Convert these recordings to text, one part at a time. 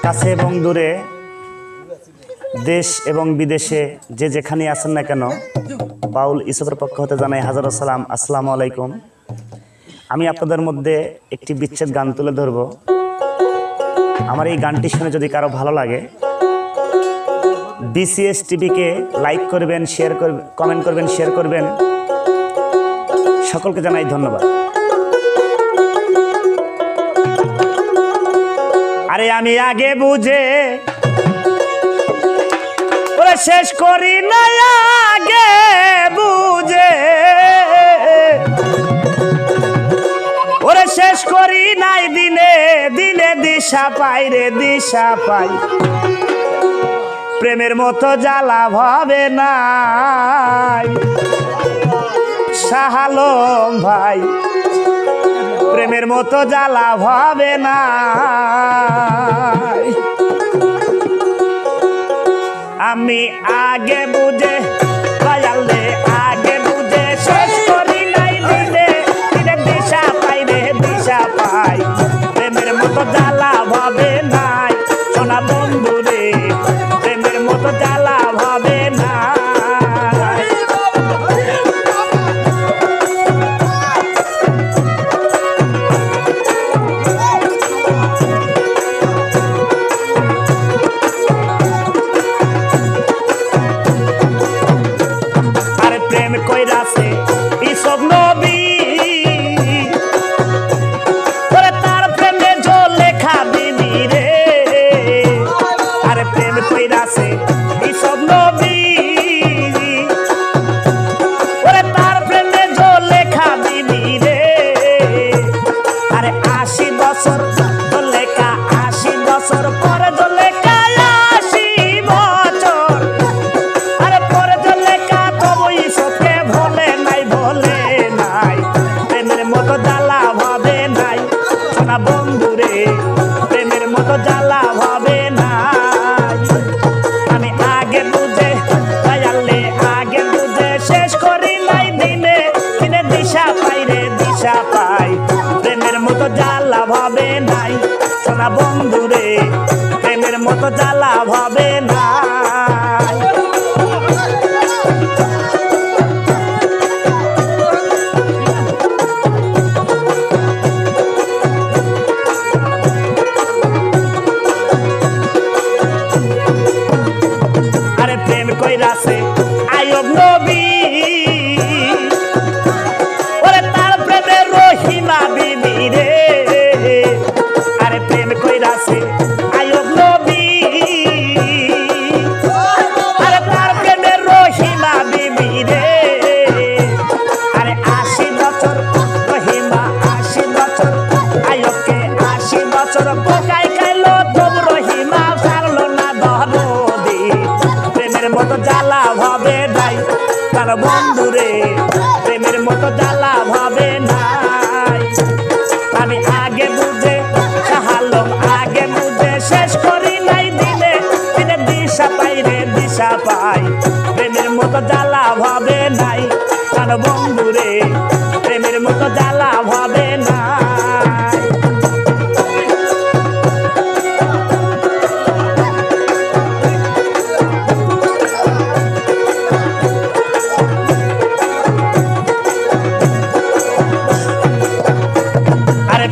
কাছে এবং দূরে, দেশ এবং বিদেশে যে যেখানে আছেন না কেন, বাউল ইউসুফের পক্ষ হতে জানাই হাজারো সালাম। আসসালামু আলাইকুম। আমি আপনাদের মধ্যে একটি বিচ্ছেদ গান তুলে ধরব। আমার এই গানটি শুনে যদি কারো ভালো লাগে, বিসিএস টিভিকে লাইক করবেন, শেয়ার করবেন, কমেন্ট করবেন, শেয়ার করবেন। সকলকে জানাই ধন্যবাদ। আরে আমি আগে বুঝে ওরে শেষ করি না, আগে বুঝে ওরে শেষ করি নাই, দিনে দিনে দিশা পাই রে, দিশা পাই। প্রেমের মতো জ্বালা ভাবে নাই শাহ আলম ভাই, প্রেমের মতো জ্বালা ভাবে না। আমি আগে বুঝে পাইলে, আগে বুঝে শেষ করি নাই, দিনে দিনে দিশা পাই রে, দিশা পাই। প্রেমের মতো জ্বালা ভাবে নাই সোনা বন্ধু রে, প্রেমের মতো জ্বালা ভাবে না। বন্ধুরে প্রেমের মতো জ্বালা ভাবে না। আমি আগে বুঝে পাইলে, আগে বুঝে শেষ করি নাই, দিনে দিনে দিশা পাই রে, দিশা পাই। প্রেমের মতো জ্বালা ভাবে নাই সোনা বন্ধুরে, প্রেমের মতো জ্বালা ভাবে না। আয়ব নবী ওরে তার প্রেমে রহিমা বিবি রে, আরে প্রেম কইরাছে আয়ব নবী, আরে তার প্রেমে রহিমা বিবি রে। আরে 80 বছর রহিমা, 80 বছর আয়বকে, 80 বছর পোকাই খাইলো, তবু রহিমা ছাড়লো না দরদি। প্রেমের মতো জ্বালা ভাবে নাই তার বন্ধুরে, প্রেমের মতো জ্বালা ভাবে নাই। আমি আগে বুঝে শাহ আলম, আগে বুঝে শেষ করি নাই, দিনে দিনে দিশা পাই রে, দিশা পাই। প্রেমের মতো জ্বালা ভাবে নাই তার বন্ধুরে, প্রেমের মতো জ্বালা ভাবে নাই।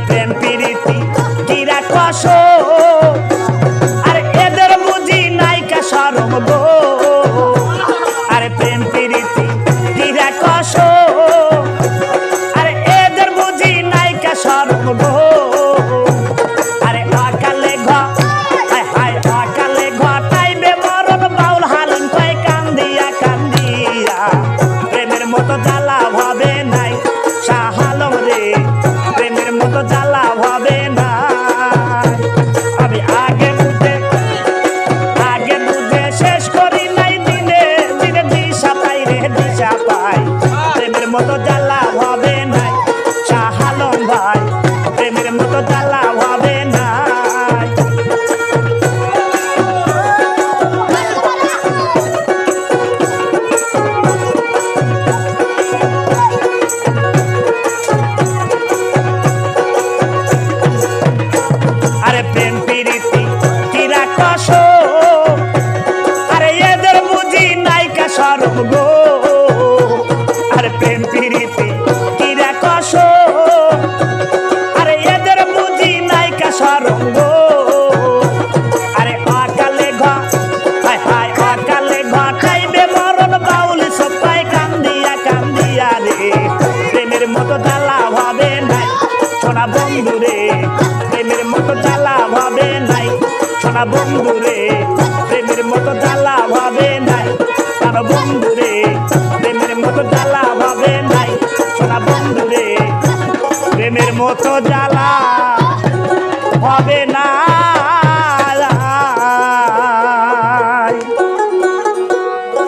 প্রেম প্রীতি কিরা কষ, আর এদের বুঝি নাইকা শরম গো। আরে প্রেম প্রীতি কিরা কষ, আর এদের বুঝি নাইকা শরম গো। আরে অকালে হায় হায় অকালে ঘটাইবে মরণ, বাউল হালুন কয় কান্দিয়া কান্দিয়া। প্রেমের মতো জ্বালা ভাবে নাই শাহ আলম রে, প্রেমের মতো জ্বালা ভাবে না। আমি আগে বুঝে, আগে বুঝে শেষ করি নাই, দিনে দিনে দিশা পাই রে, দিশা পাই। প্রেমের মতো জ্বালা ভাবে নাই শাহ আলম ভাই, প্রেমের মতো জ্বালা